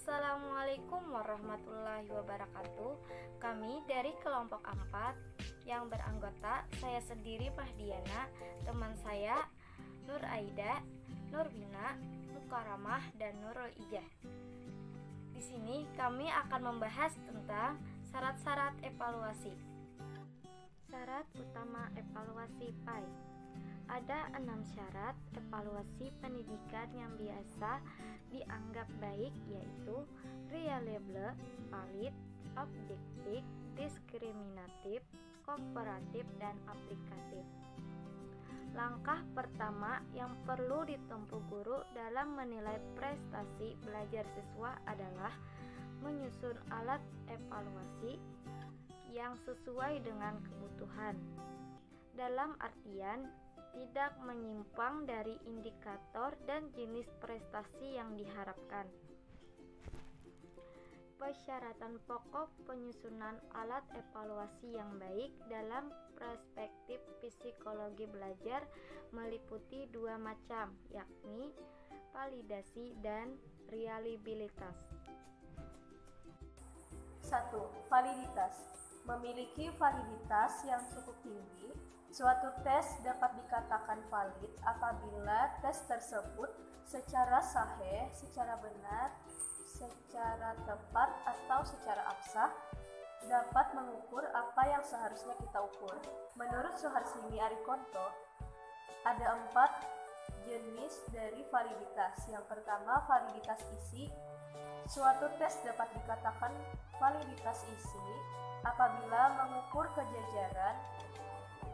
Assalamualaikum warahmatullahi wabarakatuh. Kami dari kelompok 4 yang beranggota saya sendiri Mahdiana, teman saya Nur Aida, Nurbina, Mukaramah, dan Nurul Ijah. Di sini kami akan membahas tentang syarat-syarat evaluasi. Syarat utama evaluasi PAI. Ada 6 syarat evaluasi pendidikan yang biasa dianggap baik, yaitu reliable, valid, objektif, diskriminatif, kooperatif, dan aplikatif. Langkah pertama yang perlu ditempuh guru dalam menilai prestasi belajar siswa adalah menyusun alat evaluasi yang sesuai dengan kebutuhan. Dalam artian tidak menyimpang dari indikator dan jenis prestasi yang diharapkan. Persyaratan pokok penyusunan alat evaluasi yang baik dalam perspektif psikologi belajar meliputi 2 macam, yakni validasi dan reliabilitas. 1. Validitas. Memiliki validitas yang cukup tinggi, suatu tes dapat dikatakan valid apabila tes tersebut secara sahih, secara benar, secara tepat, atau secara absah dapat mengukur apa yang seharusnya kita ukur. Menurut Suharsini Arikonto, ada 4 jenis dari validitas. Yang pertama, validitas isi. Suatu tes dapat dikatakan validitas isi apabila mengukur kejajaran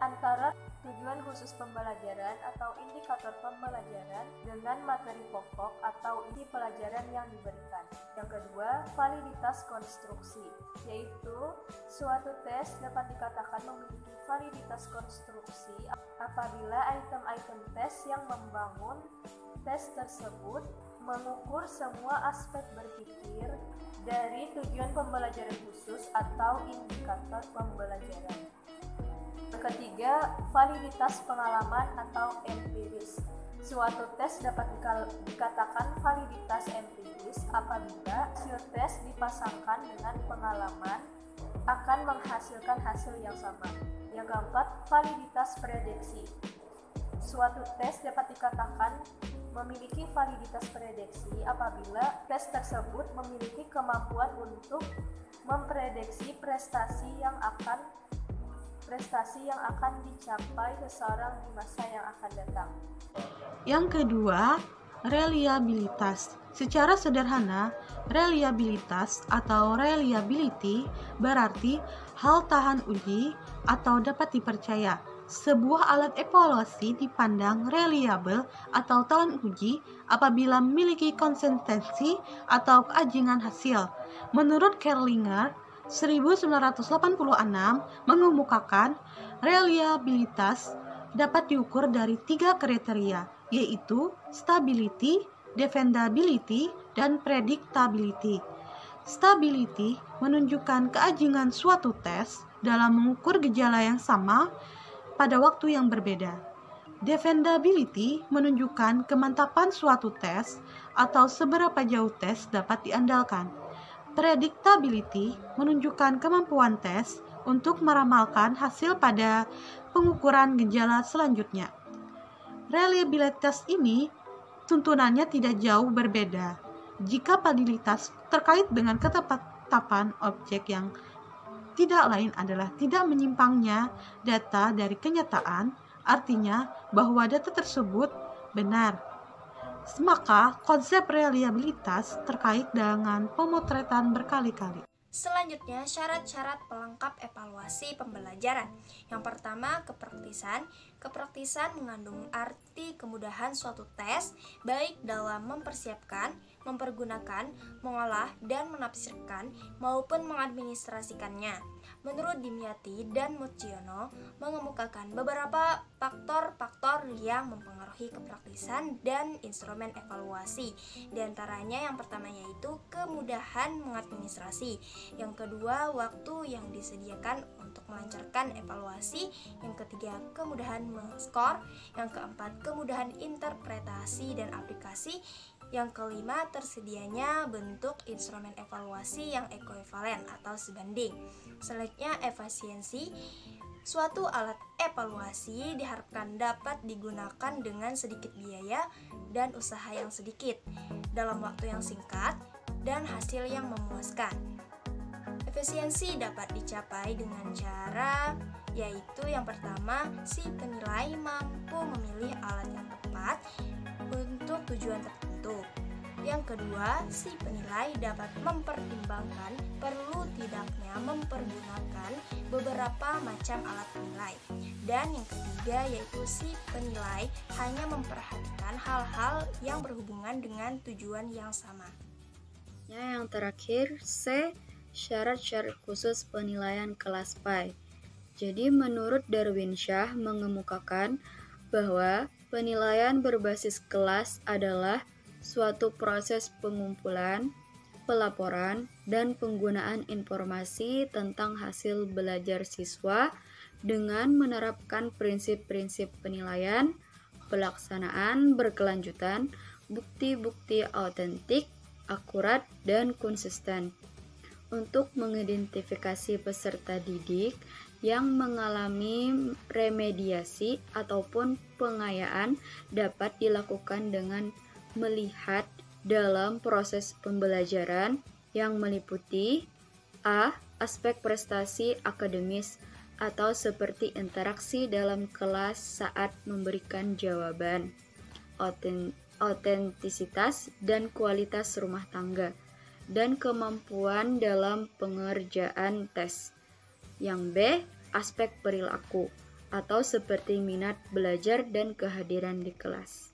antara tujuan khusus pembelajaran atau indikator pembelajaran dengan materi pokok atau isi pelajaran yang diberikan. Yang kedua, validitas konstruksi, yaitu suatu tes dapat dikatakan memiliki validitas konstruksi apabila item-item tes yang membangun tes tersebut mengukur semua aspek berpikir dari tujuan pembelajaran khusus atau indikator pembelajaran. Ketiga, validitas pengalaman atau empiris. Suatu tes dapat dikatakan validitas empiris apabila hasil tes dipasangkan dengan pengalaman akan menghasilkan hasil yang sama. Yang keempat, validitas prediksi. Suatu tes dapat dikatakan memiliki validitas prediksi apabila tes tersebut memiliki kemampuan untuk memprediksi prestasi yang akan dicapai seseorang di masa yang akan datang. Yang kedua, reliabilitas. Secara sederhana, reliabilitas atau reliability berarti hal tahan uji atau dapat dipercaya. Sebuah alat evaluasi dipandang reliable atau tahan uji apabila memiliki konsistensi atau keajian hasil. Menurut Kerlinger, 1986 mengemukakan reliabilitas dapat diukur dari 3 kriteria, yaitu stability, defendability, dan predictability. Stability menunjukkan keajian suatu tes dalam mengukur gejala yang sama pada waktu yang berbeda. Defendability menunjukkan kemantapan suatu tes atau seberapa jauh tes dapat diandalkan. Predictability menunjukkan kemampuan tes untuk meramalkan hasil pada pengukuran gejala selanjutnya. Reliabilitas ini tuntunannya tidak jauh berbeda. Jika validitas terkait dengan ketetapan objek yang tidak lain adalah tidak menyimpangnya data dari kenyataan, artinya bahwa data tersebut benar. Maka konsep reliabilitas terkait dengan pemotretan berkali-kali. Selanjutnya, syarat-syarat pelengkap evaluasi pembelajaran. Yang pertama, kepraktisan. Kepraktisan mengandung arti kemudahan suatu tes, baik dalam mempersiapkan, mempergunakan, mengolah, dan menafsirkan, maupun mengadministrasikannya. Menurut Dimyati dan Muciono, mengemukakan beberapa faktor-faktor yang mempengaruhi kepraktisan dan instrumen evaluasi. Di antaranya yang pertama yaitu kemudahan mengadministrasi. Yang kedua, waktu yang disediakan untuk melancarkan evaluasi. Yang ketiga, kemudahan men-skor. Yang keempat, kemudahan interpretasi dan aplikasi. Yang kelima, tersedianya bentuk instrumen evaluasi yang ekuivalen atau sebanding. Selanjutnya, efisiensi. Suatu alat evaluasi diharapkan dapat digunakan dengan sedikit biaya dan usaha yang sedikit, dalam waktu yang singkat, dan hasil yang memuaskan. Efisiensi dapat dicapai dengan cara yaitu yang pertama, si penilai mampu memilih alat yang tepat untuk tujuan tertentu. Yang kedua, si penilai dapat mempertimbangkan perlu tidaknya mempergunakan beberapa macam alat penilai. Dan yang ketiga yaitu si penilai hanya memperhatikan hal-hal yang berhubungan dengan tujuan yang sama. Yang terakhir, C. Syarat-syarat khusus penilaian kelas PI. Jadi menurut Darwinsyah mengemukakan bahwa penilaian berbasis kelas adalah suatu proses pengumpulan, pelaporan, dan penggunaan informasi tentang hasil belajar siswa dengan menerapkan prinsip-prinsip penilaian, pelaksanaan berkelanjutan, bukti-bukti autentik, akurat, dan konsisten untuk mengidentifikasi peserta didik yang mengalami remediasi ataupun pengayaan dapat dilakukan dengan melihat dalam proses pembelajaran yang meliputi A. Aspek prestasi akademis atau seperti interaksi dalam kelas saat memberikan jawaban, autentisitas dan kualitas rumah tangga, dan kemampuan dalam pengerjaan tes. Yang B. Aspek perilaku atau seperti minat belajar dan kehadiran di kelas.